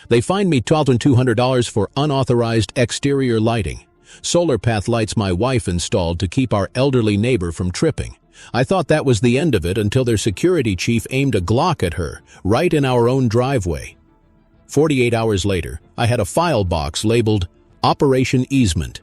They fined me $1,200 for unauthorized exterior lighting. Solar path lights my wife installed to keep our elderly neighbor from tripping. I thought that was the end of it until their security chief aimed a Glock at her, right in our own driveway. 48 hours later, I had a file box labeled Operation Easement.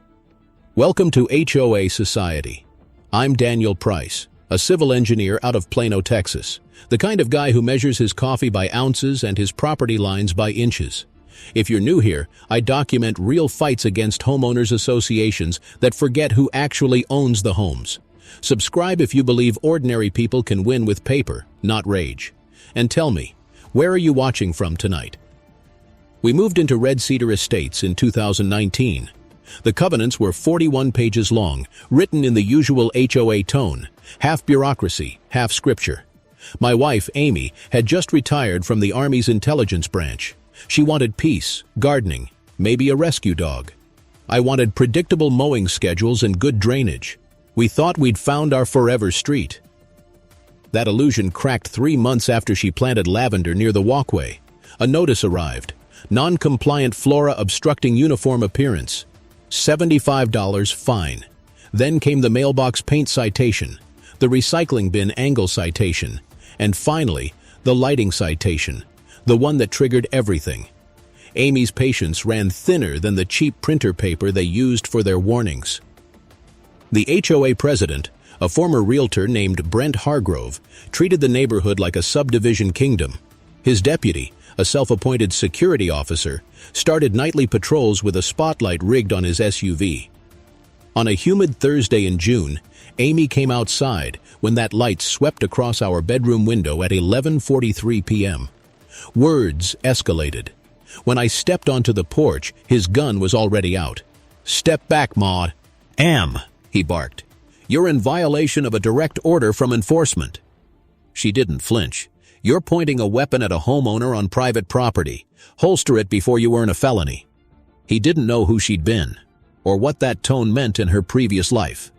Welcome to HOA Society. I'm Daniel Price, a civil engineer out of Plano, Texas, the kind of guy who measures his coffee by ounces and his property lines by inches. If you're new here, I document real fights against homeowners associations that forget who actually owns the homes. Subscribe if you believe ordinary people can win with paper, not rage. And tell me, where are you watching from tonight? We moved into Red Cedar Estates in 2019. The covenants were 41 pages long, written in the usual HOA tone, half bureaucracy, half scripture. My wife, Amy, had just retired from the Army's intelligence branch. She wanted peace, gardening, maybe a rescue dog. I wanted predictable mowing schedules and good drainage. We thought we'd found our forever street. That illusion cracked 3 months after she planted lavender near the walkway. A notice arrived. Non-compliant flora obstructing uniform appearance. $75 fine. Then came the mailbox paint citation, the recycling bin angle citation, and finally, the lighting citation, the one that triggered everything. Amy's patience ran thinner than the cheap printer paper they used for their warnings. The HOA president, a former realtor named Brent Hargrove, treated the neighborhood like a subdivision kingdom. His deputy, a self-appointed security officer, started nightly patrols with a spotlight rigged on his SUV. On a humid Thursday in June, Amy came outside when that light swept across our bedroom window at 11:43 p.m. Words escalated. When I stepped onto the porch, his gun was already out. "Step back, Maud." He barked. "You're in violation of a direct order from enforcement." She didn't flinch. "You're pointing a weapon at a homeowner on private property. Holster it before you earn a felony." He didn't know who she'd been, or what that tone meant in her previous life.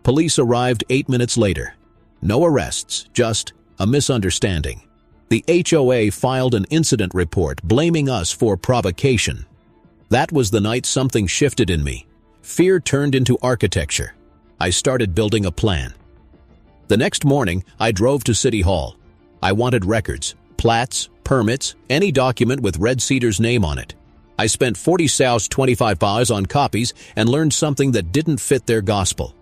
Police arrived 8 minutes later. No arrests, just a misunderstanding. The HOA filed an incident report blaming us for provocation. That was the night something shifted in me. Fear turned into architecture. I started building a plan. The next morning, I drove to City Hall. I wanted records, plats, permits, any document with Red Cedar's name on it. I spent $25 on copies and learned something that didn't fit their gospel.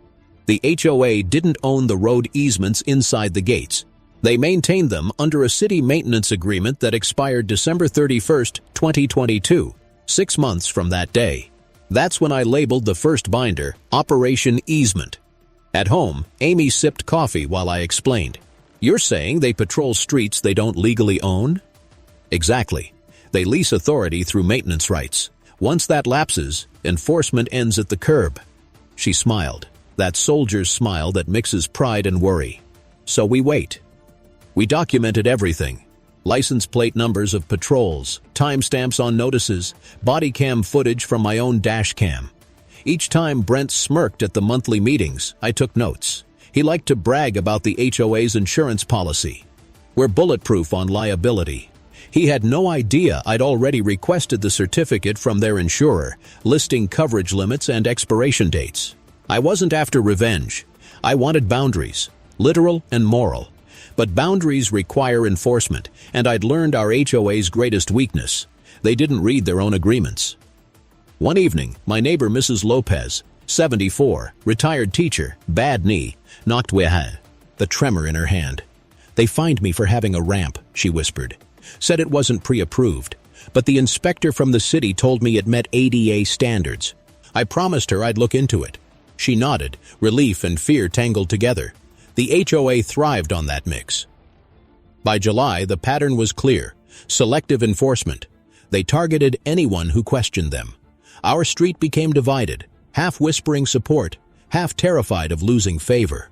The HOA didn't own the road easements inside the gates. They maintained them under a city maintenance agreement that expired December 31st, 2022, 6 months from that day. That's when I labeled the first binder, Operation Easement. At home, Amy sipped coffee while I explained. "You're saying they patrol streets they don't legally own?" "Exactly. They lease authority through maintenance rights. Once that lapses, enforcement ends at the curb." She smiled, that soldier's smile that mixes pride and worry. "So we wait." We documented everything. License plate numbers of patrols, timestamps on notices, body cam footage from my own dash cam. Each time Brent smirked at the monthly meetings, I took notes. He liked to brag about the HOA's insurance policy. "We're bulletproof on liability." He had no idea I'd already requested the certificate from their insurer, listing coverage limits and expiration dates. I wasn't after revenge. I wanted boundaries, literal and moral. But boundaries require enforcement, and I'd learned our HOA's greatest weakness. They didn't read their own agreements. One evening, my neighbor Mrs. Lopez, 74, retired teacher, bad knee, knocked with the tremor in her hand. "They fined me for having a ramp," she whispered. "Said it wasn't pre-approved, but the inspector from the city told me it met ADA standards. I promised her I'd look into it." She nodded, relief and fear tangled together. The HOA thrived on that mix. By July, the pattern was clear: selective enforcement. They targeted anyone who questioned them. Our street became divided, half whispering support, half terrified of losing favor.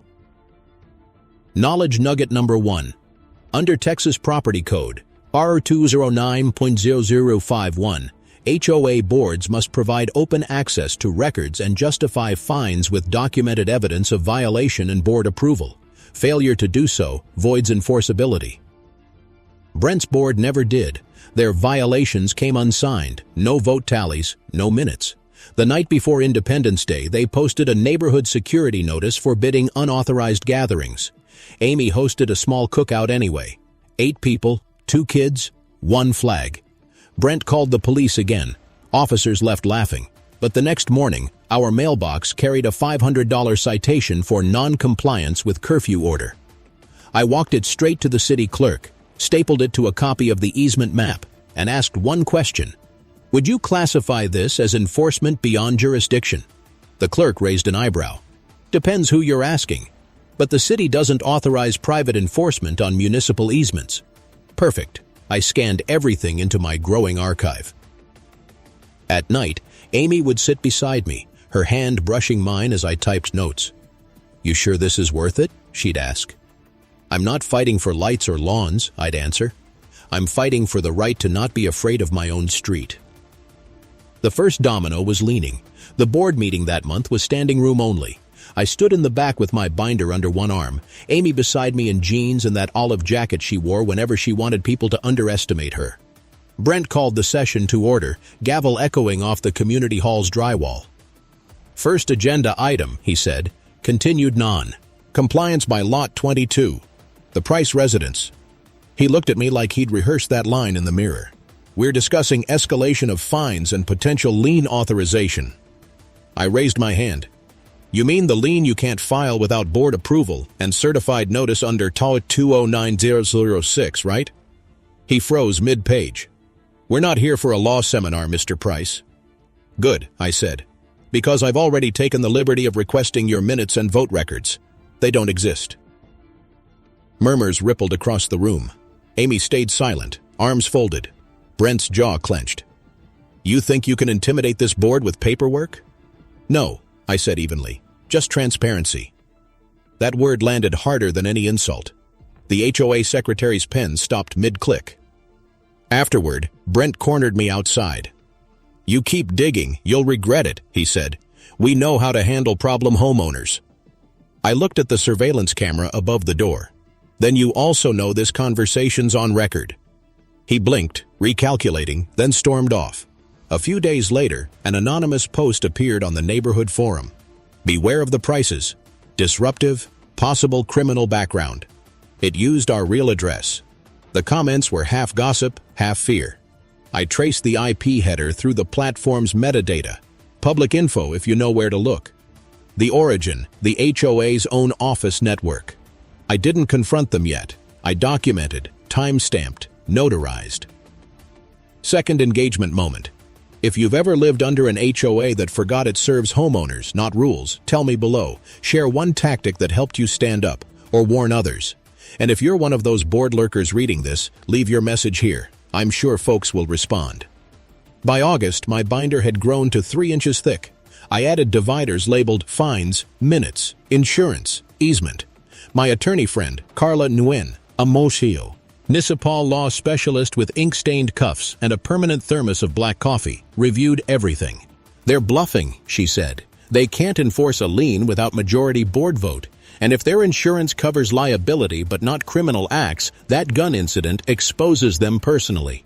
Knowledge nugget number 1. Under Texas Property Code, R209.0051, HOA boards must provide open access to records and justify fines with documented evidence of violation and board approval. Failure to do so voids enforceability. Brent's board never did. Their violations came unsigned, no vote tallies, no minutes. The night before Independence Day, they posted a neighborhood security notice forbidding unauthorized gatherings. Amy hosted a small cookout anyway. 8 people, 2 kids, 1 flag. Brent called the police again. Officers left laughing. But the next morning, our mailbox carried a $500 citation for non-compliance with curfew order. I walked it straight to the city clerk, stapled it to a copy of the easement map, and asked one question. Would you classify this as enforcement beyond jurisdiction? The clerk raised an eyebrow. Depends who you're asking. But the city doesn't authorize private enforcement on municipal easements. Perfect. I scanned everything into my growing archive. At night, Amy would sit beside me, her hand brushing mine as I typed notes. You sure this is worth it? She'd ask. I'm not fighting for lights or lawns, I'd answer. I'm fighting for the right to not be afraid of my own street. The first domino was leaning. The board meeting that month was standing room only. I stood in the back with my binder under one arm, Amy beside me in jeans and that olive jacket she wore whenever she wanted people to underestimate her. Brent called the session to order, gavel echoing off the community hall's drywall. First agenda item, he said, continued non-compliance by Lot 22. The Price residence. He looked at me like he'd rehearsed that line in the mirror. We're discussing escalation of fines and potential lien authorization. I raised my hand. You mean the lien you can't file without board approval and certified notice under TOA 209006, right? He froze mid-page. We're not here for a law seminar, Mr. Price. Good, I said, because I've already taken the liberty of requesting your minutes and vote records. They don't exist. Murmurs rippled across the room. Amy stayed silent, arms folded. Brent's jaw clenched. You think you can intimidate this board with paperwork? No, I said evenly. Just transparency. That word landed harder than any insult. The HOA secretary's pen stopped mid-click. Afterward, Brent cornered me outside. You keep digging, you'll regret it, he said. We know how to handle problem homeowners. I looked at the surveillance camera above the door. Then you also know this conversation's on record. He blinked, recalculating, then stormed off. A few days later, an anonymous post appeared on the neighborhood forum. Beware of the Prices. Disruptive, possible criminal background. It used our real address. The comments were half gossip, half fear. I traced the IP header through the platform's metadata. Public info if you know where to look. The origin, the HOA's own office network. I didn't confront them yet. I documented, time-stamped, notarized. Second engagement moment. If you've ever lived under an HOA that forgot it serves homeowners, not rules, tell me below. Share one tactic that helped you stand up, or warn others. And if you're one of those board lurkers reading this, leave your message here. I'm sure folks will respond. By August, my binder had grown to 3 inches thick. I added dividers labeled fines, minutes, insurance, easement. My attorney friend, Carla Nguyen, a Moshio, Nisipal law specialist with ink-stained cuffs and a permanent thermos of black coffee, reviewed everything. They're bluffing, she said. They can't enforce a lien without majority board vote, and if their insurance covers liability but not criminal acts, that gun incident exposes them personally.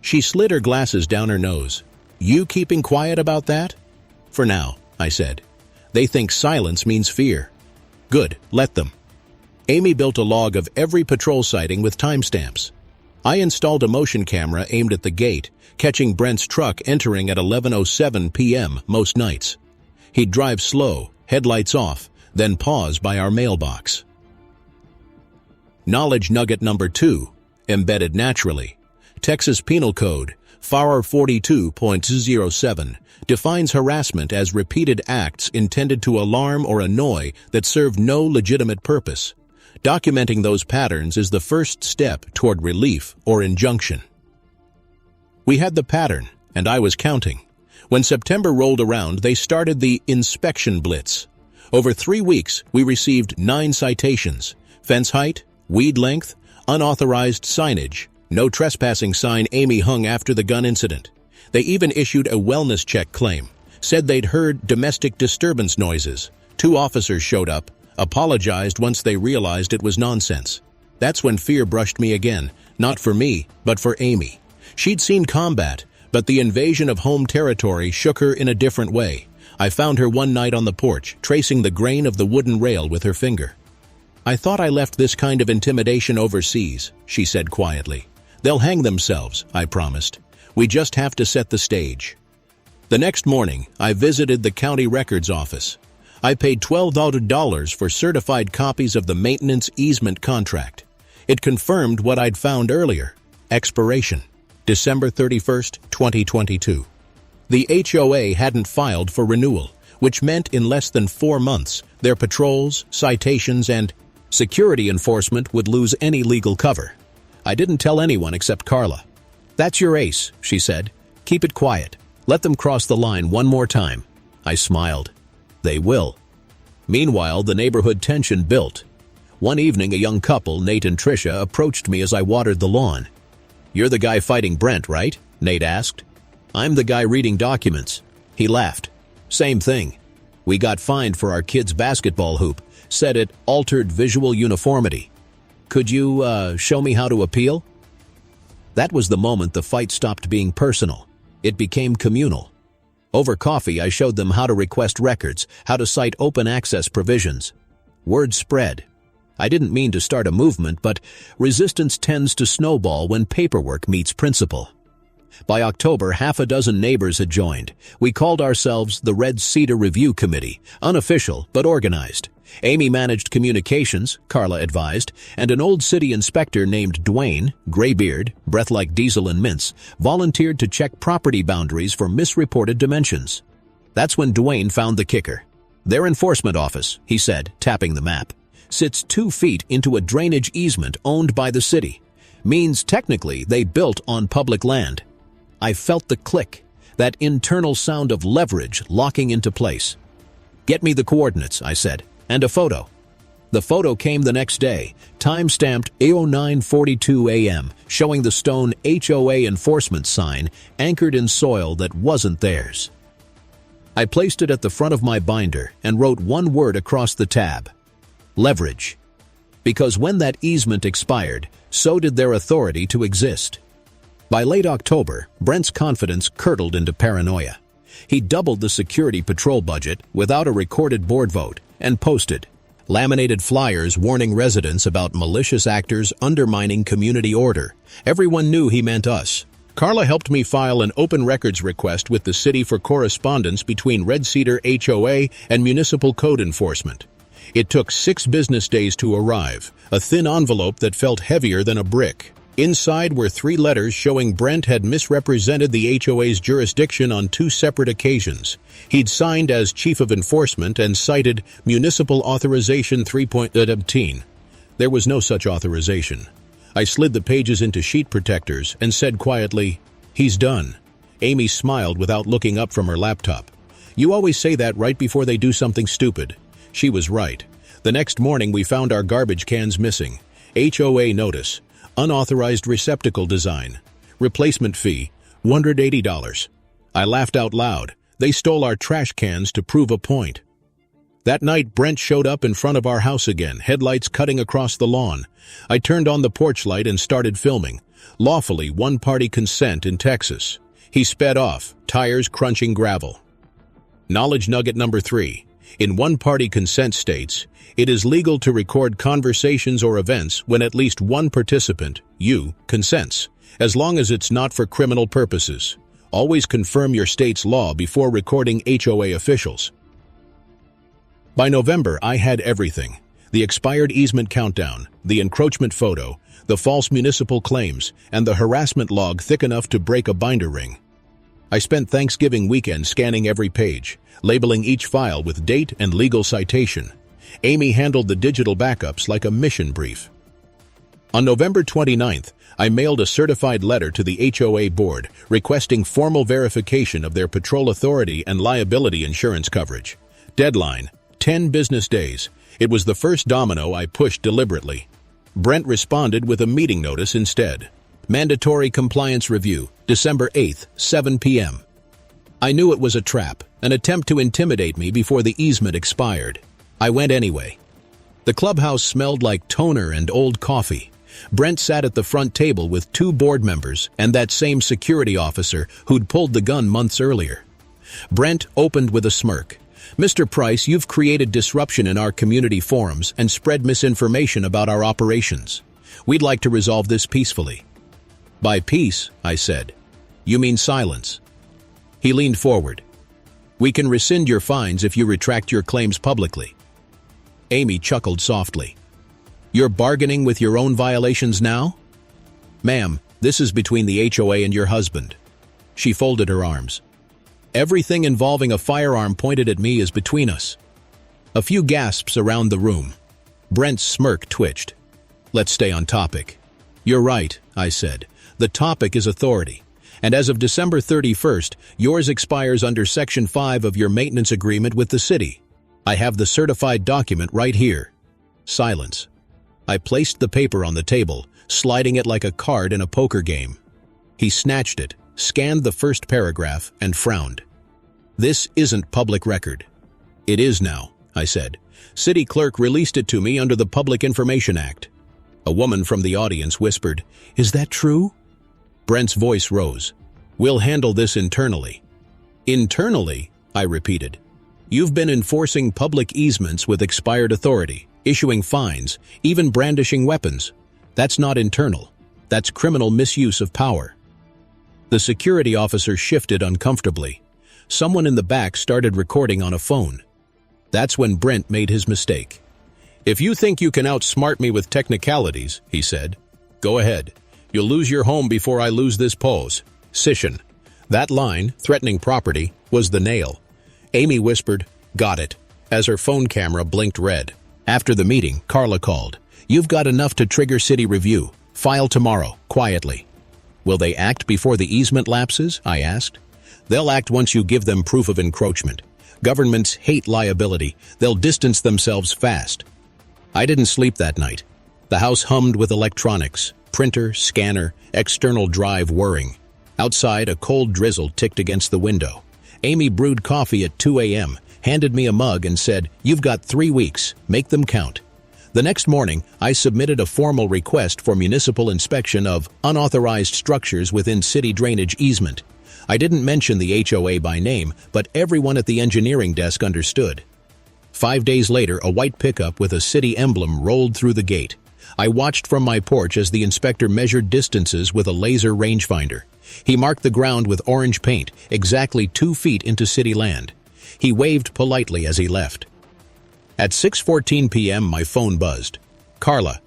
She slid her glasses down her nose. You keeping quiet about that? For now, I said. They think silence means fear. Good, let them. Amy built a log of every patrol sighting with timestamps. I installed a motion camera aimed at the gate, catching Brent's truck entering at 11:07 p.m. most nights. He'd drive slow, headlights off, then pause by our mailbox. Knowledge nugget number 2, embedded naturally. Texas Penal Code, FAR 42.07, defines harassment as repeated acts intended to alarm or annoy that serve no legitimate purpose. Documenting those patterns is the first step toward relief or injunction. We had the pattern, and I was counting. When September rolled around, they started the inspection blitz. Over 3 weeks, we received 9 citations: fence height, weed length, unauthorized signage, no trespassing sign Amy hung after the gun incident. They even issued a wellness check claim, said they'd heard domestic disturbance noises. 2 officers showed up, apologized once they realized it was nonsense. That's when fear brushed me again. Not for me, but for Amy. She'd seen combat, but the invasion of home territory shook her in a different way. I found her one night on the porch, tracing the grain of the wooden rail with her finger. "I thought I left this kind of intimidation overseas," she said quietly. "They'll hang themselves," I promised. "We just have to set the stage." The next morning, I visited the county records office. I paid $12 for certified copies of the maintenance easement contract. It confirmed what I'd found earlier. Expiration: December 31st, 2022. The HOA hadn't filed for renewal, which meant in less than 4 months, their patrols, citations, and security enforcement would lose any legal cover. I didn't tell anyone except Carla. "That's your ace," she said. "Keep it quiet. Let them cross the line one more time." I smiled. They will. Meanwhile, the neighborhood tension built. One evening, a young couple, Nate and Tricia, approached me as I watered the lawn. "You're the guy fighting Brent, right?" Nate asked. "I'm the guy reading documents." He laughed. "Same thing. We got fined for our kid's basketball hoop. Said it altered visual uniformity. Could you, show me how to appeal?" That was the moment the fight stopped being personal. It became communal. Over coffee, I showed them how to request records, how to cite open access provisions. Word spread. I didn't mean to start a movement, but resistance tends to snowball when paperwork meets principle. By October, half a dozen neighbors had joined. We called ourselves the Red Cedar Review Committee, unofficial but organized. Amy managed communications, Carla advised, and an old city inspector named Dwayne, graybeard, breath like diesel and mints, volunteered to check property boundaries for misreported dimensions. That's when Dwayne found the kicker. "Their enforcement office," he said, tapping the map, "sits 2 feet into a drainage easement owned by the city. Means technically they built on public land." I felt the click, that internal sound of leverage locking into place. "Get me the coordinates," I said, "and a photo." The photo came the next day, time-stamped 09:42 a.m., showing the stone HOA enforcement sign anchored in soil that wasn't theirs. I placed it at the front of my binder and wrote one word across the tab: leverage. Because when that easement expired, so did their authority to exist. By late October, Brent's confidence curdled into paranoia. He doubled the security patrol budget without a recorded board vote and posted laminated flyers warning residents about malicious actors undermining community order. Everyone knew he meant us. Carla helped me file an open records request with the city for correspondence between Red Cedar HOA and municipal code enforcement. It took 6 business days to arrive, a thin envelope that felt heavier than a brick. Inside were 3 letters showing Brent had misrepresented the HOA's jurisdiction on 2 separate occasions. He'd signed as Chief of Enforcement and cited Municipal Authorization 3.18. There was no such authorization. I slid the pages into sheet protectors and said quietly, "He's done." Amy smiled without looking up from her laptop. "You always say that right before they do something stupid." She was right. The next morning we found our garbage cans missing. HOA notice. Unauthorized receptacle design. Replacement fee, $180. I laughed out loud. They stole our trash cans to prove a point. That night, Brent showed up in front of our house again, headlights cutting across the lawn. I turned on the porch light and started filming. Lawfully, one-party consent in Texas. He sped off, tires crunching gravel. Knowledge nugget number 3. In one-party consent states, it is legal to record conversations or events when at least one participant, you, consents, as long as it's not for criminal purposes. Always confirm your state's law before recording HOA officials. By November, I had everything. The expired easement countdown, the encroachment photo, the false municipal claims, and the harassment log thick enough to break a binder ring. I spent Thanksgiving weekend scanning every page, labeling each file with date and legal citation. Amy handled the digital backups like a mission brief. On November 29th, I mailed a certified letter to the HOA board requesting formal verification of their patrol authority and liability insurance coverage. Deadline: 10 business days. It was the first domino I pushed deliberately. Brent responded with a meeting notice instead. Mandatory compliance review, December 8th, 7 p.m. I knew it was a trap, an attempt to intimidate me before the easement expired. I went anyway. The clubhouse smelled like toner and old coffee. Brent sat at the front table with 2 board members and that same security officer who'd pulled the gun months earlier. Brent opened with a smirk. "Mr. Price, you've created disruption in our community forums and spread misinformation about our operations. We'd like to resolve this peacefully." "By peace," I said, "you mean silence." He leaned forward. "We can rescind your fines if you retract your claims publicly." Amy chuckled softly. "You're bargaining with your own violations now?" "Ma'am, this is between the HOA and your husband." She folded her arms. "Everything involving a firearm pointed at me is between us." A few gasps around the room. Brent's smirk twitched. "Let's stay on topic." "You're right," I said. "The topic is authority. And as of December 31st, yours expires under Section 5 of your maintenance agreement with the city. I have the certified document right here." Silence. I placed the paper on the table, sliding it like a card in a poker game. He snatched it, scanned the first paragraph, and frowned. "This isn't public record." "It is now," I said. "City clerk released it to me under the Public Information Act." A woman from the audience whispered, "Is that true?" Brent's voice rose. "We'll handle this internally." "Internally?" I repeated. "You've been enforcing public easements with expired authority, issuing fines, even brandishing weapons. That's not internal. That's criminal misuse of power." The security officer shifted uncomfortably. Someone in the back started recording on a phone. That's when Brent made his mistake. "If you think you can outsmart me with technicalities," he said, "go ahead. You'll lose your home before I lose this pose. Scission." That line, threatening property, was the nail. Amy whispered, "Got it," as her phone camera blinked red. After the meeting, Carla called. "You've got enough to trigger city review. File tomorrow, quietly." "Will they act before the easement lapses?" I asked. "They'll act once you give them proof of encroachment. Governments hate liability. They'll distance themselves fast." I didn't sleep that night. The house hummed with electronics, printer, scanner, external drive whirring. Outside, a cold drizzle ticked against the window. Amy brewed coffee at 2 a.m., handed me a mug and said, "You've got 3 weeks. Make them count." The next morning, I submitted a formal request for municipal inspection of unauthorized structures within city drainage easement. I didn't mention the HOA by name, but everyone at the engineering desk understood. 5 days later, a white pickup with a city emblem rolled through the gate. I watched from my porch as the inspector measured distances with a laser rangefinder. He marked the ground with orange paint, exactly 2 feet into city land. He waved politely as he left. At 6:14 p.m., my phone buzzed. "Carla,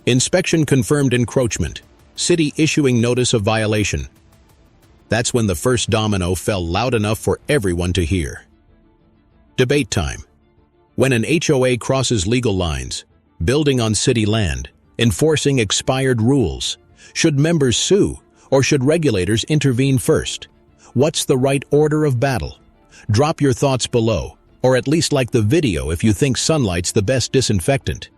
inspection confirmed encroachment. City issuing notice of violation." That's when the first domino fell loud enough for everyone to hear. Debate time. When an HOA crosses legal lines, building on city land, enforcing expired rules, should members sue, or should regulators intervene first? What's the right order of battle? Drop your thoughts below, or at least like the video if you think sunlight's the best disinfectant.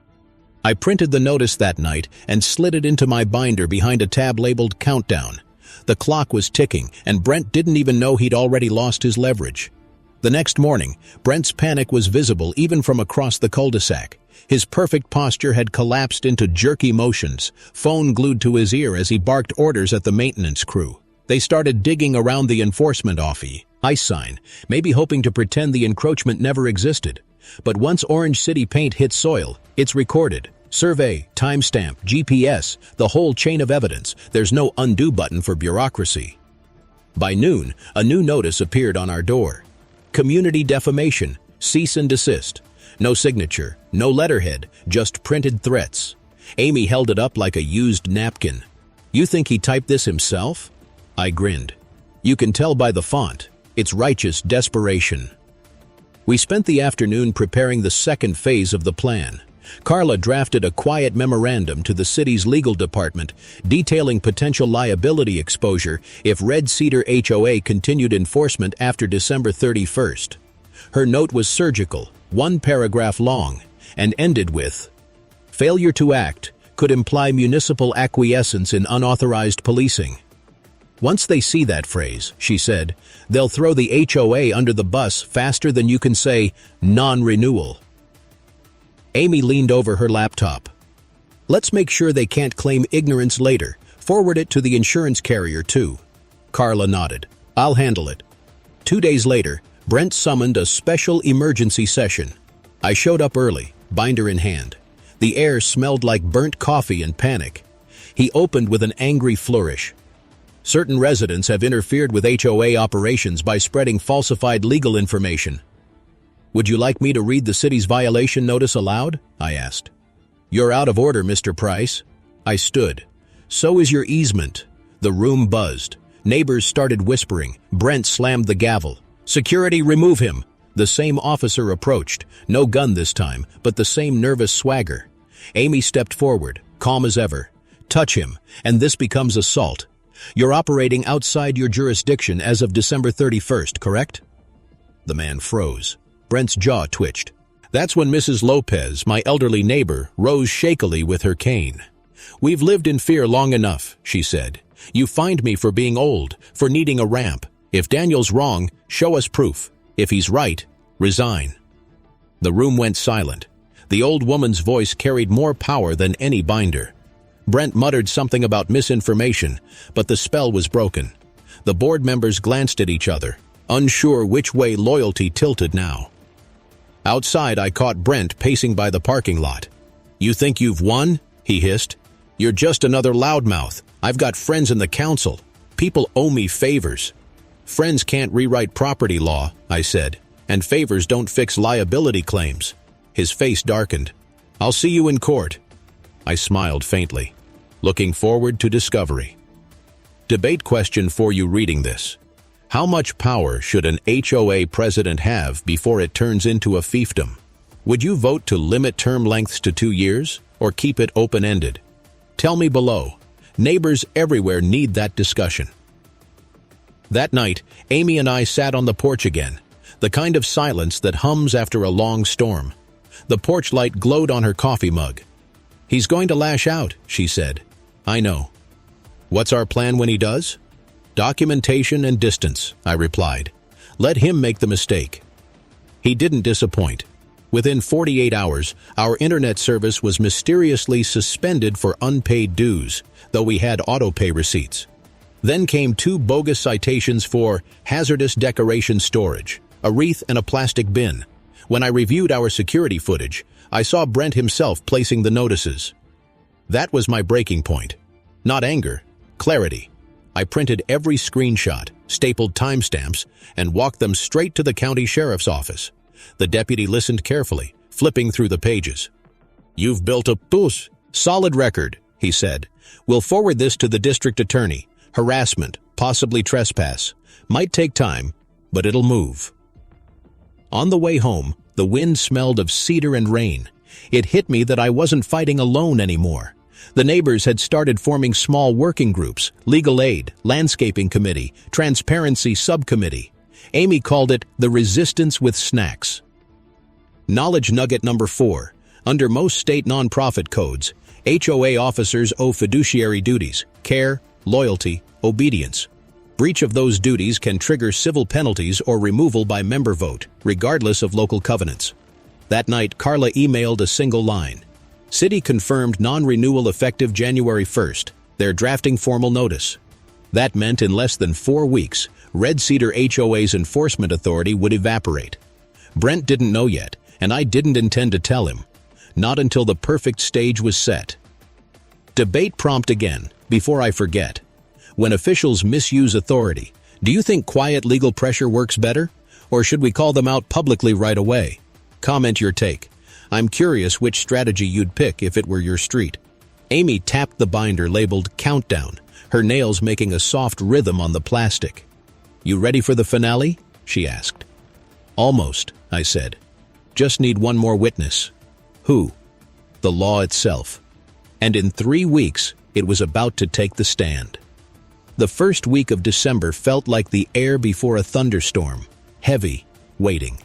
I printed the notice that night and slid it into my binder behind a tab labeled Countdown. The clock was ticking, and Brent didn't even know he'd already lost his leverage. The next morning, Brent's panic was visible even from across the cul-de-sac. His perfect posture had collapsed into jerky motions, phone glued to his ear as he barked orders at the maintenance crew. They started digging around the enforcement office, ice sign, maybe hoping to pretend the encroachment never existed. But once Orange City paint hits soil, it's recorded. Survey, timestamp, GPS, the whole chain of evidence. There's no undo button for bureaucracy. By noon, a new notice appeared on our door. Community defamation, cease and desist. No signature, no letterhead, just printed threats. Amy held it up like a used napkin. "You think he typed this himself?" I grinned. "You can tell by the font. It's righteous desperation." We spent the afternoon preparing the second phase of the plan. Carla drafted a quiet memorandum to the city's legal department detailing potential liability exposure if Red Cedar HOA continued enforcement after December 31st. Her note was surgical, 1 paragraph long, and ended with, "Failure to act could imply municipal acquiescence in unauthorized policing." Once they see that phrase, she said, they'll throw the HOA under the bus faster than you can say non-renewal. Amy leaned over her laptop. Let's make sure they can't claim ignorance later. Forward it to the insurance carrier, too. Carla nodded. I'll handle it. 2 days later, Brent summoned a special emergency session. I showed up early, binder in hand. The air smelled like burnt coffee and panic. He opened with an angry flourish. Certain residents have interfered with HOA operations by spreading falsified legal information. Would you like me to read the city's violation notice aloud? I asked. You're out of order, Mr. Price. I stood. So is your easement. The room buzzed. Neighbors started whispering. Brent slammed the gavel. Security, remove him. The same officer approached. No gun this time, but the same nervous swagger. Amy stepped forward, calm as ever. Touch him, and this becomes assault. You're operating outside your jurisdiction as of December 31st, correct? The man froze. Brent's jaw twitched. That's when Mrs. Lopez, my elderly neighbor, rose shakily with her cane. We've lived in fear long enough, she said. You fined me for being old, for needing a ramp. If Daniel's wrong, show us proof. If he's right, resign. The room went silent. The old woman's voice carried more power than any binder. Brent muttered something about misinformation, but the spell was broken. The board members glanced at each other, unsure which way loyalty tilted now. Outside, I caught Brent pacing by the parking lot. You think you've won? He hissed. You're just another loudmouth. I've got friends in the council. People owe me favors. Friends can't rewrite property law, I said, and favors don't fix liability claims. His face darkened. I'll see you in court. I smiled faintly, looking forward to discovery. Debate question for you reading this. How much power should an HOA president have before it turns into a fiefdom? Would you vote to limit term lengths to 2 years or keep it open-ended? Tell me below. Neighbors everywhere need that discussion. That night, Amy and I sat on the porch again, the kind of silence that hums after a long storm. The porch light glowed on her coffee mug. He's going to lash out, she said. I know. What's our plan when he does? Documentation and distance, I replied. Let him make the mistake. He didn't disappoint. Within 48 hours, our internet service was mysteriously suspended for unpaid dues, though we had auto-pay receipts. Then came 2 bogus citations for hazardous decoration storage, a wreath and a plastic bin. When I reviewed our security footage, I saw Brent himself placing the notices. That was my breaking point. Not anger, clarity. I printed every screenshot, stapled timestamps, and walked them straight to the county sheriff's office. The deputy listened carefully, flipping through the pages. You've built a solid record, he said. We'll forward this to the district attorney. Harassment, possibly trespass. Might take time, but it'll move. On the way home, the wind smelled of cedar and rain. It hit me that I wasn't fighting alone anymore. The neighbors had started forming small working groups, legal aid, landscaping committee, transparency subcommittee. Amy called it the resistance with snacks. Knowledge nugget number 4. Under most state nonprofit codes, HOA officers owe fiduciary duties, care, loyalty, obedience. Breach of those duties can trigger civil penalties or removal by member vote, regardless of local covenants. That night, Carla emailed a single line. City confirmed non-renewal effective January 1st. They're drafting formal notice. That meant in less than 4 weeks, Red Cedar HOA's enforcement authority would evaporate. Brent didn't know yet, and I didn't intend to tell him. Not until the perfect stage was set. Debate prompt again, before I forget. When officials misuse authority, do you think quiet legal pressure works better? Or should we call them out publicly right away? Comment your take. I'm curious which strategy you'd pick if it were your street. Amy tapped the binder labeled Countdown, her nails making a soft rhythm on the plastic. You ready for the finale? She asked. Almost, I said. Just need one more witness. Who? The law itself. And in 3 weeks, it was about to take the stand. The first week of December felt like the air before a thunderstorm, heavy, waiting.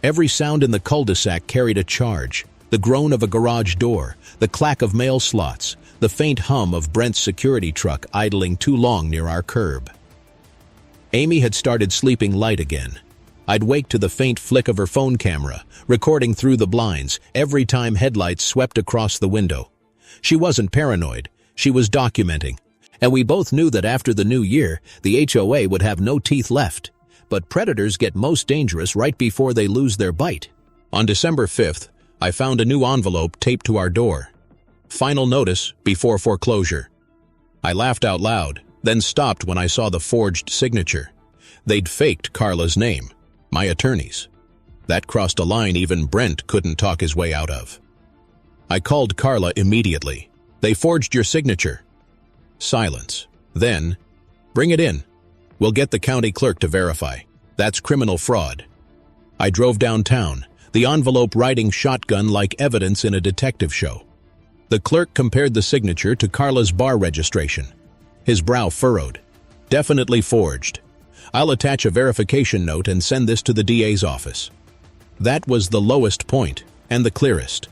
Every sound in the cul-de-sac carried a charge, the groan of a garage door, the clack of mail slots, the faint hum of Brent's security truck idling too long near our curb. Amy had started sleeping light again. I'd wake to the faint flick of her phone camera, recording through the blinds every time headlights swept across the window. She wasn't paranoid. She was documenting. And we both knew that after the new year, the HOA would have no teeth left. But predators get most dangerous right before they lose their bite. On December 5th, I found a new envelope taped to our door. Final notice before foreclosure. I laughed out loud, then stopped when I saw the forged signature. They'd faked Carla's name, my attorney's. That crossed a line even Brent couldn't talk his way out of. I called Carla immediately. They forged your signature. Silence. Then, bring it in. We'll get the county clerk to verify. That's criminal fraud. I drove downtown, the envelope riding shotgun like evidence in a detective show. The clerk compared the signature to Carla's bar registration. His brow furrowed. Definitely forged. I'll attach a verification note and send this to the DA's office. That was the lowest point, and the clearest.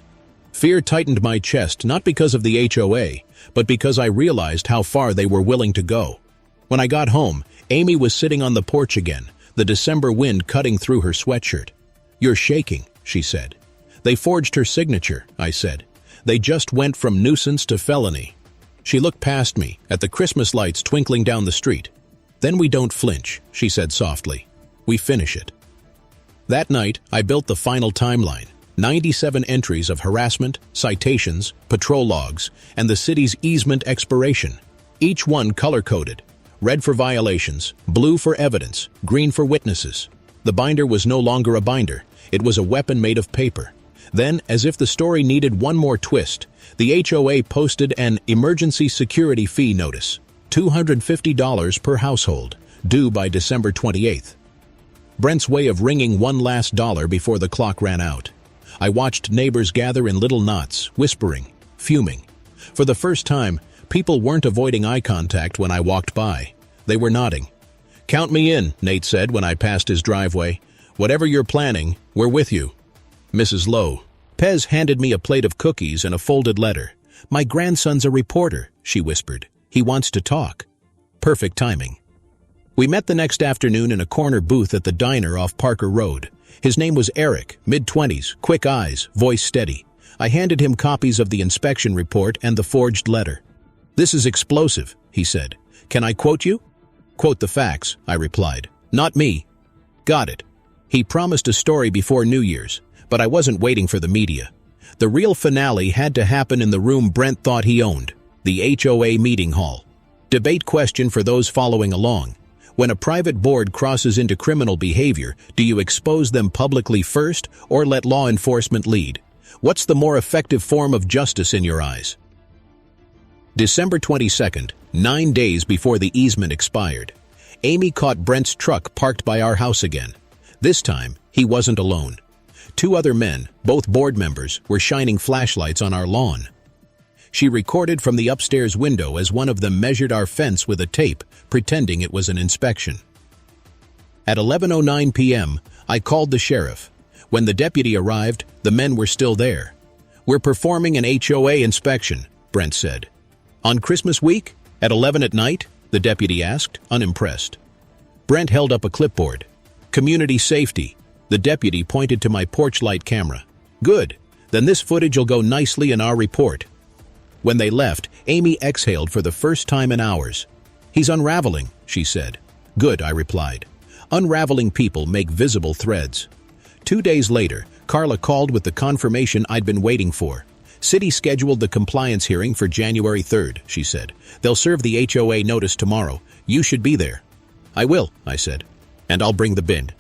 Fear tightened my chest not because of the HOA, but because I realized how far they were willing to go. When I got home, Amy was sitting on the porch again, the December wind cutting through her sweatshirt. "You're shaking," she said. "They forged her signature," I said. "They just went from nuisance to felony." She looked past me, at the Christmas lights twinkling down the street. "Then we don't flinch," she said softly. "We finish it." That night, I built the final timeline, 97 entries of harassment, citations, patrol logs, and the city's easement expiration. Each one color-coded. Red for violations, blue for evidence, green for witnesses. The binder was no longer a binder. It was a weapon made of paper. Then, as if the story needed one more twist, the HOA posted an emergency security fee notice, $250 per household, due by December 28th. Brent's way of wringing one last dollar before the clock ran out. I watched neighbors gather in little knots, whispering, fuming. For the first time, people weren't avoiding eye contact when I walked by. They were nodding. "Count me in," Nate said when I passed his driveway. "Whatever you're planning, we're with you." Mrs. Lowe. Pez handed me a plate of cookies and a folded letter. "My grandson's a reporter," she whispered. "He wants to talk." Perfect timing. We met the next afternoon in a corner booth at the diner off Parker Road. His name was Eric, mid-20s, quick eyes, voice steady. I handed him copies of the inspection report and the forged letter. "This is explosive," he said. "Can I quote you?" "Quote the facts," I replied. "Not me." "Got it." He promised a story before New Year's, but I wasn't waiting for the media. The real finale had to happen in the room Brent thought he owned, the HOA meeting hall. Debate question for those following along. When a private board crosses into criminal behavior, do you expose them publicly first or let law enforcement lead? What's the more effective form of justice in your eyes? December 22nd, 9 days before the easement expired. Amy caught Brent's truck parked by our house again. This time, he wasn't alone. 2 other men, both board members, were shining flashlights on our lawn. She recorded from the upstairs window as one of them measured our fence with a tape, pretending it was an inspection. At 11:09 p.m., I called the sheriff. When the deputy arrived, the men were still there. "We're performing an HOA inspection," Brent said. "On Christmas week? At 11 at night?" the deputy asked, unimpressed. Brent held up a clipboard. "Community safety." The deputy pointed to my porch light camera. "Good. Then this footage will go nicely in our report." When they left, Amy exhaled for the first time in hours. "He's unraveling," she said. "Good," I replied. Unraveling people make visible threads. 2 days later, Carla called with the confirmation I'd been waiting for. "City scheduled the compliance hearing for January 3rd, she said. "They'll serve the HOA notice tomorrow. You should be there." "I will," I said. "And I'll bring the bin."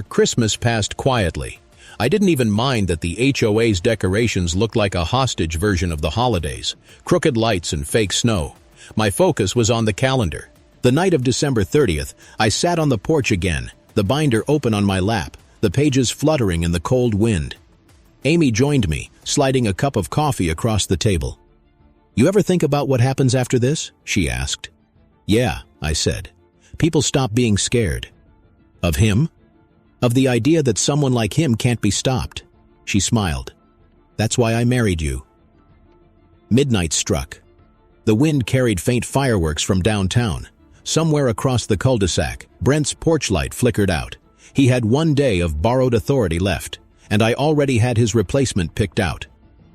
Christmas passed quietly. I didn't even mind that the HOA's decorations looked like a hostage version of the holidays, crooked lights and fake snow. My focus was on the calendar. The night of December 30th, I sat on the porch again, the binder open on my lap, the pages fluttering in the cold wind. Amy joined me, sliding a cup of coffee across the table. "You ever think about what happens after this?" she asked. "Yeah," I said. "People stop being scared." "Of him?" "Of the idea that someone like him can't be stopped." She smiled. "That's why I married you." Midnight struck. The wind carried faint fireworks from downtown. Somewhere across the cul-de-sac, Brent's porch light flickered out. He had 1 day of borrowed authority left, and I already had his replacement picked out.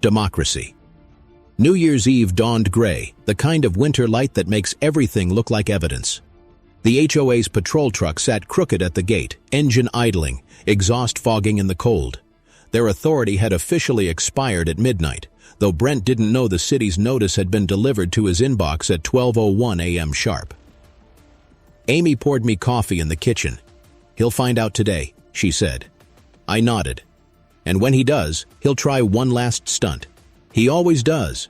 Democracy. New Year's Eve dawned gray, the kind of winter light that makes everything look like evidence. The HOA's patrol truck sat crooked at the gate, engine idling, exhaust fogging in the cold. Their authority had officially expired at midnight, though Brent didn't know the city's notice had been delivered to his inbox at 12:01 a.m. sharp. Amy poured me coffee in the kitchen. "He'll find out today," she said. I nodded. "And when he does, he'll try one last stunt. He always does."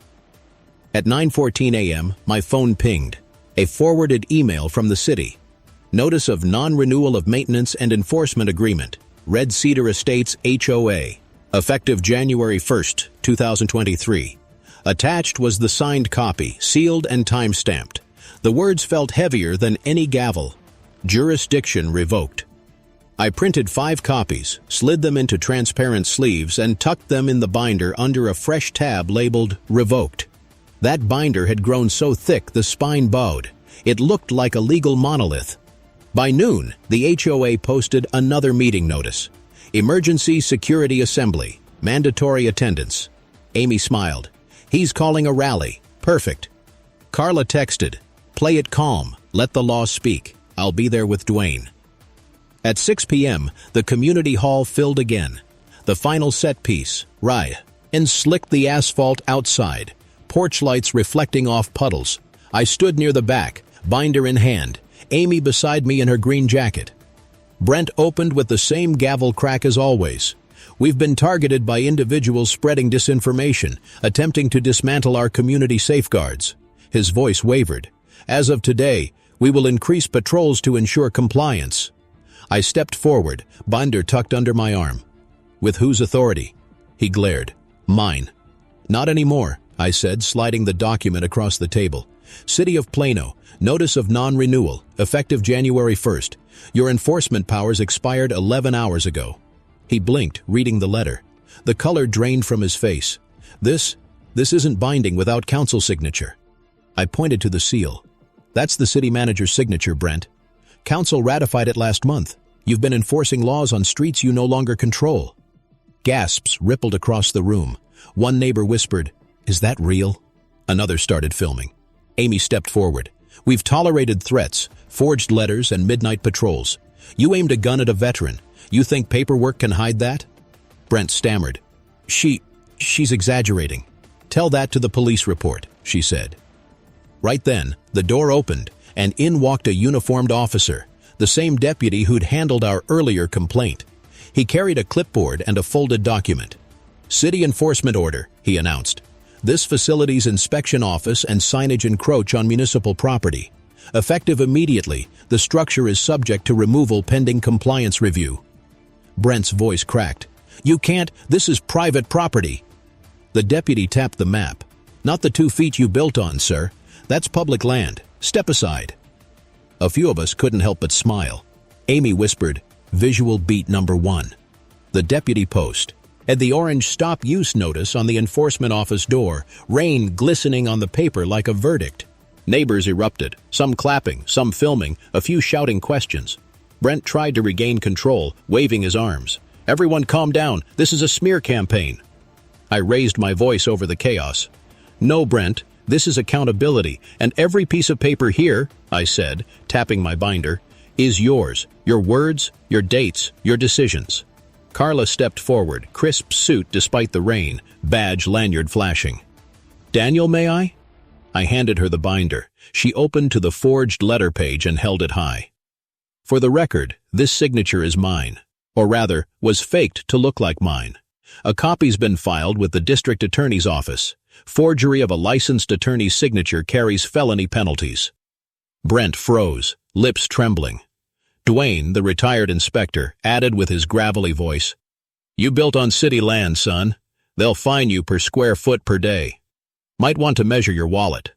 At 9:14 a.m., my phone pinged. A forwarded email from the city. Notice of non-renewal of maintenance and enforcement agreement. Red Cedar Estates HOA. Effective January 1st, 2023. Attached was the signed copy, sealed and time-stamped. The words felt heavier than any gavel. Jurisdiction revoked. I printed 5 copies, slid them into transparent sleeves, and tucked them in the binder under a fresh tab labeled Revoked. That binder had grown so thick the spine bowed. It looked like a legal monolith. By noon, the HOA posted another meeting notice. Emergency Security Assembly. Mandatory attendance. Amy smiled. "He's calling a rally. Perfect." Carla texted, "Play it calm. Let the law speak. I'll be there with Dwayne." At 6 p.m., the community hall filled again. The final set piece, Rye, and slicked the asphalt outside. Porch lights reflecting off puddles. I stood near the back, binder in hand, Amy beside me in her green jacket. Brent opened with the same gavel crack as always. "We've been targeted by individuals spreading disinformation, attempting to dismantle our community safeguards." His voice wavered. "As of today, we will increase patrols to ensure compliance." I stepped forward, binder tucked under my arm. "With whose authority?" He glared. "Mine." "Not anymore," I said, sliding the document across the table. "City of Plano, notice of non-renewal, effective January 1st. Your enforcement powers expired 11 hours ago." He blinked, reading the letter. The color drained from his face. This isn't binding without council signature." I pointed to the seal. "That's the city manager's signature, Brent. Council ratified it last month. You've been enforcing laws on streets you no longer control." Gasps rippled across the room. One neighbor whispered, "Is that real?" Another started filming. Amy stepped forward. "We've tolerated threats, forged letters, and midnight patrols. You aimed a gun at a veteran. You think paperwork can hide that?" Brent stammered. She's exaggerating. "Tell that to the police report," she said. Right then, the door opened, and in walked a uniformed officer, the same deputy who'd handled our earlier complaint. He carried a clipboard and a folded document. "City enforcement order," he announced. "This facility's inspection office and signage encroach on municipal property. Effective immediately, the structure is subject to removal pending compliance review." Brent's voice cracked. "You can't, this is private property." The deputy tapped the map. "Not the 2 feet you built on, sir. That's public land. Step aside." A few of us couldn't help but smile. Amy whispered, "Visual beat number 1. The deputy post. And the orange stop use notice on the enforcement office door, rain glistening on the paper like a verdict. Neighbors erupted, some clapping, some filming, a few shouting questions. Brent tried to regain control, waving his arms. "Everyone calm down, this is a smear campaign." I raised my voice over the chaos. "No, Brent, this is accountability, and every piece of paper here," I said, tapping my binder, "is yours, your words, your dates, your decisions." Carla stepped forward, crisp suit despite the rain, badge lanyard flashing. "Daniel, may I?" I handed her the binder. She opened to the forged letter page and held it high. "For the record, this signature is mine. Or rather, was faked to look like mine. A copy's been filed with the district attorney's office. Forgery of a licensed attorney's signature carries felony penalties." Brent froze, lips trembling. Dwayne, the retired inspector, added with his gravelly voice, "You built on city land, son. They'll fine you per square foot per day. Might want to measure your wallet."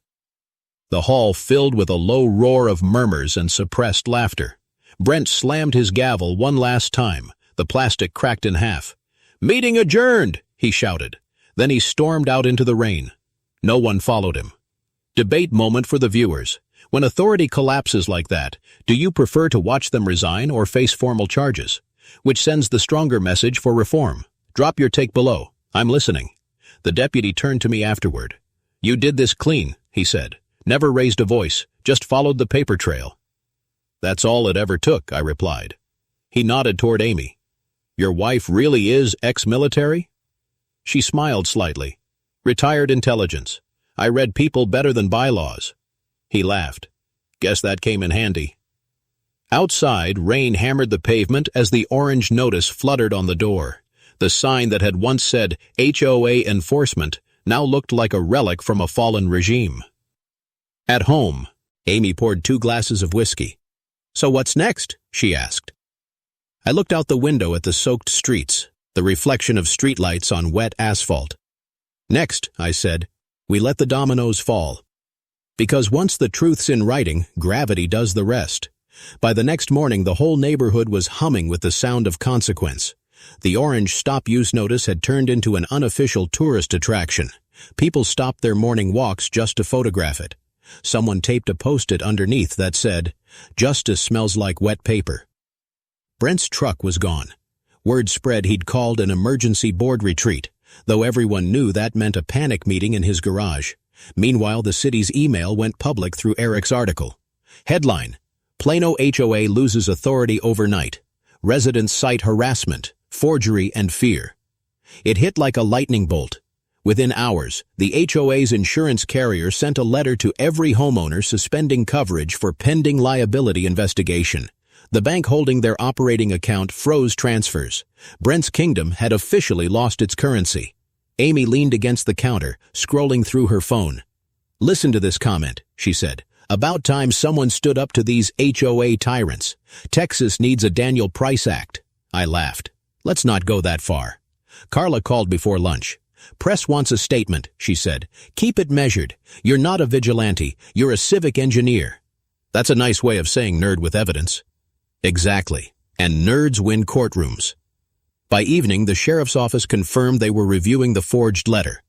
The hall filled with a low roar of murmurs and suppressed laughter. Brent slammed his gavel one last time. The plastic cracked in half. "Meeting adjourned," he shouted. Then he stormed out into the rain. No one followed him. Debate moment for the viewers. When authority collapses like that, do you prefer to watch them resign or face formal charges? Which sends the stronger message for reform? Drop your take below. I'm listening. The deputy turned to me afterward. You did this clean, he said. Never raised a voice, just followed the paper trail. That's all it ever took, I replied. He nodded toward Amy. Your wife really is ex-military? She smiled slightly. Retired intelligence. I read people better than bylaws. He laughed. Guess that came in handy. Outside, rain hammered the pavement as the orange notice fluttered on the door. The sign that had once said HOA enforcement now looked like a relic from a fallen regime. At home, Amy poured 2 glasses of whiskey. So what's next? She asked. I looked out the window at the soaked streets, the reflection of streetlights on wet asphalt. Next, I said, we let the dominoes fall. Because once the truth's in writing, gravity does the rest. By the next morning, the whole neighborhood was humming with the sound of consequence. The orange stop-use notice had turned into an unofficial tourist attraction. People stopped their morning walks just to photograph it. Someone taped a post-it underneath that said, "Justice smells like wet paper." Brent's truck was gone. Word spread he'd called an emergency board retreat, though everyone knew that meant a panic meeting in his garage. Meanwhile, the city's email went public through Eric's article. Headline: Plano HOA loses authority overnight. Residents cite harassment, forgery, and fear. It hit like a lightning bolt. Within hours, the HOA's insurance carrier sent a letter to every homeowner suspending coverage for pending liability investigation. The bank holding their operating account froze transfers. Brent's kingdom had officially lost its currency. Amy leaned against the counter, scrolling through her phone. Listen to this comment, she said. About time someone stood up to these HOA tyrants. Texas needs a Daniel Price Act. I laughed. Let's not go that far. Carla called before lunch. Press wants a statement, she said. Keep it measured. You're not a vigilante. You're a civic engineer. That's a nice way of saying nerd with evidence. Exactly. And nerds win courtrooms. By evening, the sheriff's office confirmed they were reviewing the forged letter.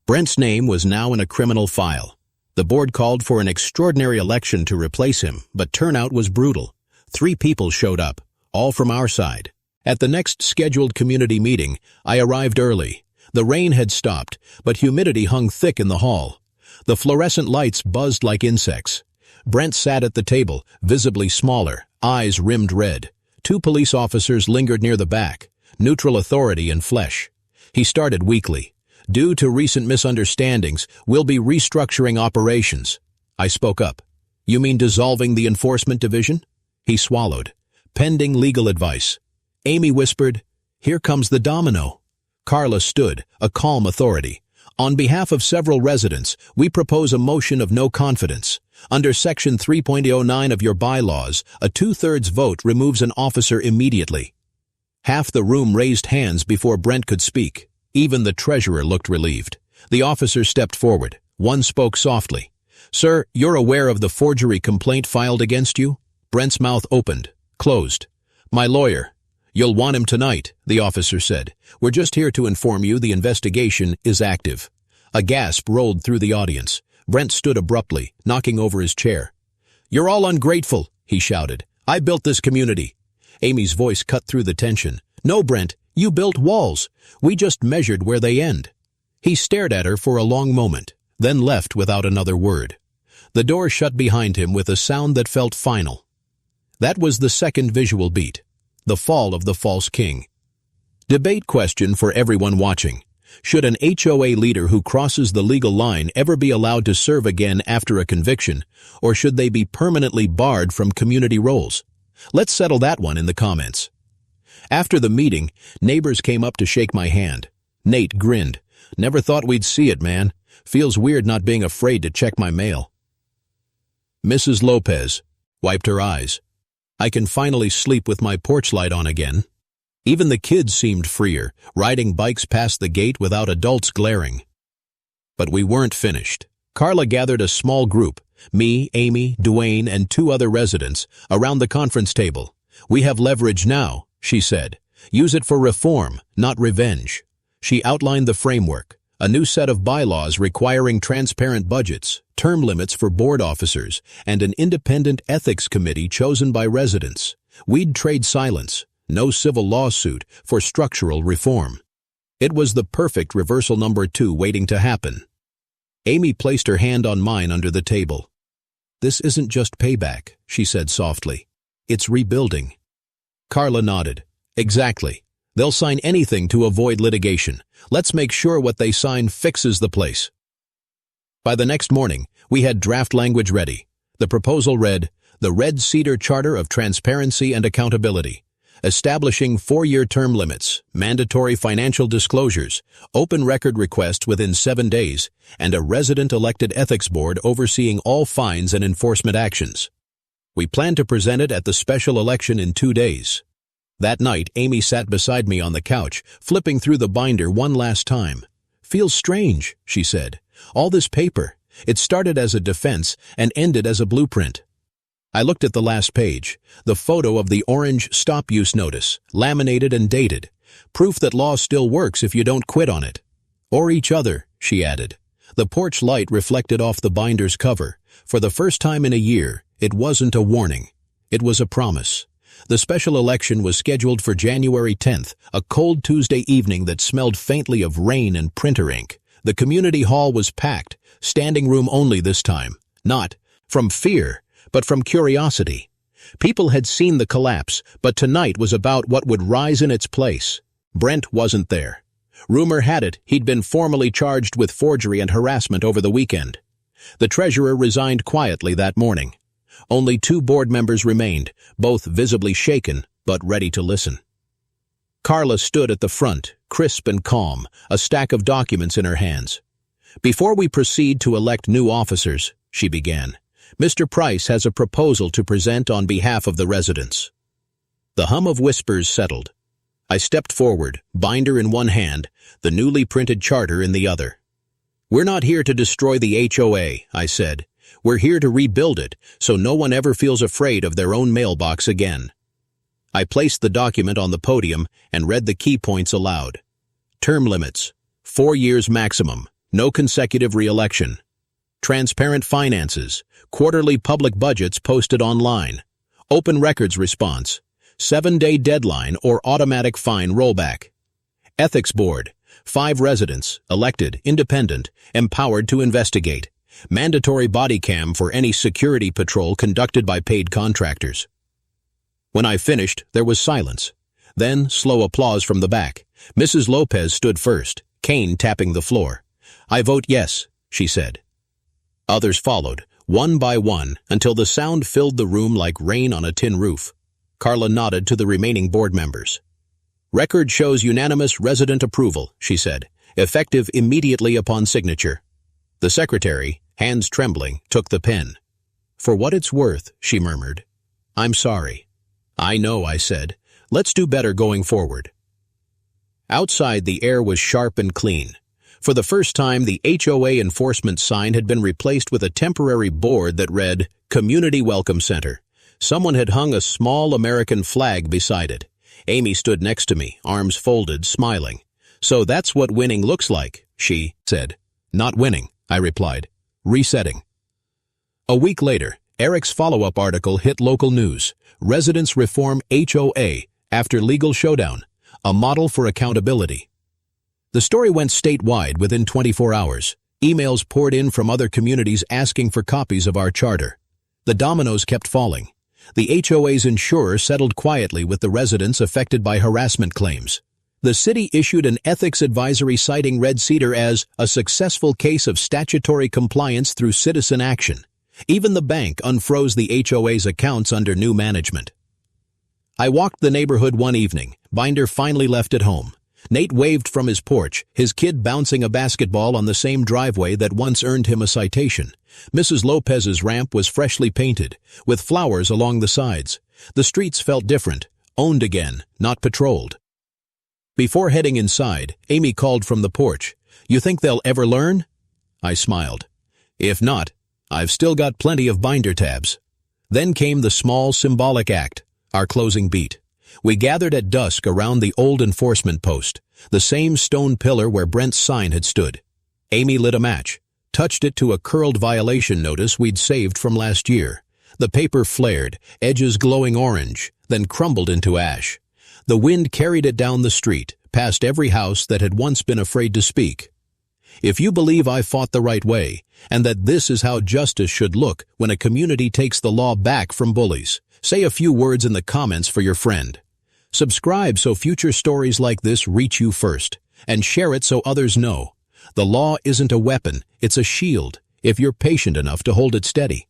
Brent's name was now in a criminal file. The board called for an extraordinary election to replace him, but turnout was brutal. 3 people showed up, all from our side. At the next scheduled community meeting, I arrived early. The rain had stopped, but humidity hung thick in the hall. The fluorescent lights buzzed like insects. Brent sat at the table, visibly smaller, eyes rimmed red. 2 police officers lingered near the back, neutral authority in flesh. He started weakly. Due to recent misunderstandings, we'll be restructuring operations. I spoke up. You mean dissolving the enforcement division? He swallowed. Pending legal advice. Amy whispered, Here comes the domino. Carla stood, a calm authority. On behalf of several residents, we propose a motion of no confidence. Under Section 3.09 of your bylaws, a 2/3 vote removes an officer immediately. Half the room raised hands before Brent could speak. Even the treasurer looked relieved. The officer stepped forward. One spoke softly. Sir, you're aware of the forgery complaint filed against you? Brent's mouth opened, closed. My lawyer. You'll want him tonight, the officer said. We're just here to inform you the investigation is active. A gasp rolled through the audience. Brent stood abruptly, knocking over his chair. You're all ungrateful, he shouted. I built this community. Amy's voice cut through the tension. No, Brent, you built walls. We just measured where they end. He stared at her for a long moment, then left without another word. The door shut behind him with a sound that felt final. That was the second visual beat. The fall of the false king. Debate question for everyone watching. Should an HOA leader who crosses the legal line ever be allowed to serve again after a conviction, or should they be permanently barred from community roles? Let's settle that one in the comments. After the meeting, neighbors came up to shake my hand. Nate grinned. Never thought we'd see it, man. Feels weird not being afraid to check my mail. Mrs. Lopez wiped her eyes. I can finally sleep with my porch light on again. Even the kids seemed freer, riding bikes past the gate without adults glaring. But we weren't finished. Carla gathered a small group, me, Amy, Dwayne, and 2 other residents, around the conference table. We have leverage now, she said. Use it for reform, not revenge. She outlined the framework, a new set of bylaws requiring transparent budgets, term limits for board officers, and an independent ethics committee chosen by residents. We'd trade silence, no civil lawsuit, for structural reform. It was the perfect reversal number 2 waiting to happen. Amy placed her hand on mine under the table. "This isn't just payback," she said softly. "It's rebuilding." Carla nodded. "Exactly. They'll sign anything to avoid litigation. Let's make sure what they sign fixes the place." By the next morning, we had draft language ready. The proposal read, "The Red Cedar Charter of Transparency and Accountability, establishing 4-year term limits, mandatory financial disclosures, open record requests within 7 days, and a resident-elected ethics board overseeing all fines and enforcement actions. We plan to present it at the special election in 2 days." That night, Amy sat beside me on the couch, flipping through the binder one last time. "Feels strange," she said. "All this paper. It started as a defense and ended as a blueprint." I looked at the last page, the photo of the orange stop-use notice, laminated and dated. Proof that law still works if you don't quit on it. "Or each other," she added. The porch light reflected off the binder's cover. For the first time in a year, it wasn't a warning. It was a promise. The special election was scheduled for January 10th, a cold Tuesday evening that smelled faintly of rain and printer ink. The community hall was packed, standing room only this time. Not from fear, but from curiosity. People had seen the collapse, but tonight was about what would rise in its place. Brent wasn't there. Rumor had it he'd been formally charged with forgery and harassment over the weekend. The treasurer resigned quietly that morning. Only 2 board members remained, both visibly shaken, but ready to listen. Carla stood at the front, crisp and calm, a stack of documents in her hands. "Before we proceed to elect new officers," she began, "Mr. Price has a proposal to present on behalf of the residents." The hum of whispers settled. I stepped forward, binder in one hand, the newly printed charter in the other. "We're not here to destroy the HOA," I said. "We're here to rebuild it, so no one ever feels afraid of their own mailbox again." I placed the document on the podium and read the key points aloud. Term limits, 4 years maximum, no consecutive re-election. Transparent finances, quarterly public budgets posted online. Open records response, 7-day deadline or automatic fine rollback. Ethics board, 5 residents, elected, independent, empowered to investigate. Mandatory body cam for any security patrol conducted by paid contractors. When I finished, there was silence. Then, slow applause from the back. Mrs. Lopez stood first, cane tapping the floor. "I vote yes," she said. Others followed, one by one, until the sound filled the room like rain on a tin roof. Carla nodded to the remaining board members. "Record shows unanimous resident approval," she said, "effective immediately upon signature." The secretary, hands trembling, took the pen. "For what it's worth," she murmured. "I'm sorry." "I know," I said. "Let's do better going forward." Outside, the air was sharp and clean. For the first time, the HOA enforcement sign had been replaced with a temporary board that read, "Community Welcome Center." Someone had hung a small American flag beside it. Amy stood next to me, arms folded, smiling. "So that's what winning looks like," she said. "Not winning," I replied. "Resetting." A week later, Eric's follow-up article hit local news. Residents reform HOA after legal showdown, a model for accountability. The story went statewide within 24 hours. Emails poured in from other communities asking for copies of our charter. The dominoes kept falling. The HOA's insurer settled quietly with the residents affected by harassment claims. The city issued an ethics advisory citing Red Cedar as a successful case of statutory compliance through citizen action. Even the bank unfroze the HOA's accounts under new management. I walked the neighborhood one evening. Binder finally left at home. Nate waved from his porch, his kid bouncing a basketball on the same driveway that once earned him a citation. Mrs. Lopez's ramp was freshly painted, with flowers along the sides. The streets felt different, owned again, not patrolled. Before heading inside, Amy called from the porch, "You think they'll ever learn?" I smiled. "If not, I've still got plenty of binder tabs." Then came the small symbolic act, our closing beat. We gathered at dusk around the old enforcement post, the same stone pillar where Brent's sign had stood. Amy lit a match, touched it to a curled violation notice we'd saved from last year. The paper flared, edges glowing orange, then crumbled into ash. The wind carried it down the street, past every house that had once been afraid to speak. If you believe I fought the right way, and that this is how justice should look when a community takes the law back from bullies, say a few words in the comments for your friend. Subscribe so future stories like this reach you first, and share it so others know. The law isn't a weapon, it's a shield, if you're patient enough to hold it steady.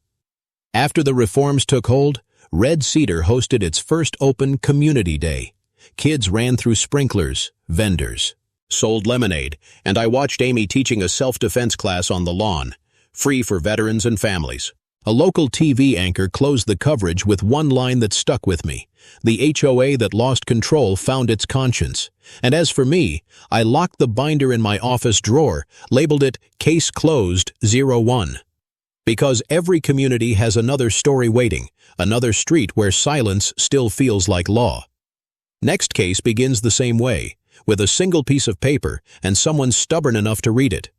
After the reforms took hold, Red Cedar hosted its first open community day. Kids ran through sprinklers, vendors sold lemonade, and I watched Amy teaching a self-defense class on the lawn, free for veterans and families. A local TV anchor closed the coverage with one line that stuck with me. The HOA that lost control found its conscience. And as for me, I locked the binder in my office drawer, labeled it Case Closed 01. Because every community has another story waiting, another street where silence still feels like law. Next case begins the same way, with a single piece of paper and someone stubborn enough to read it.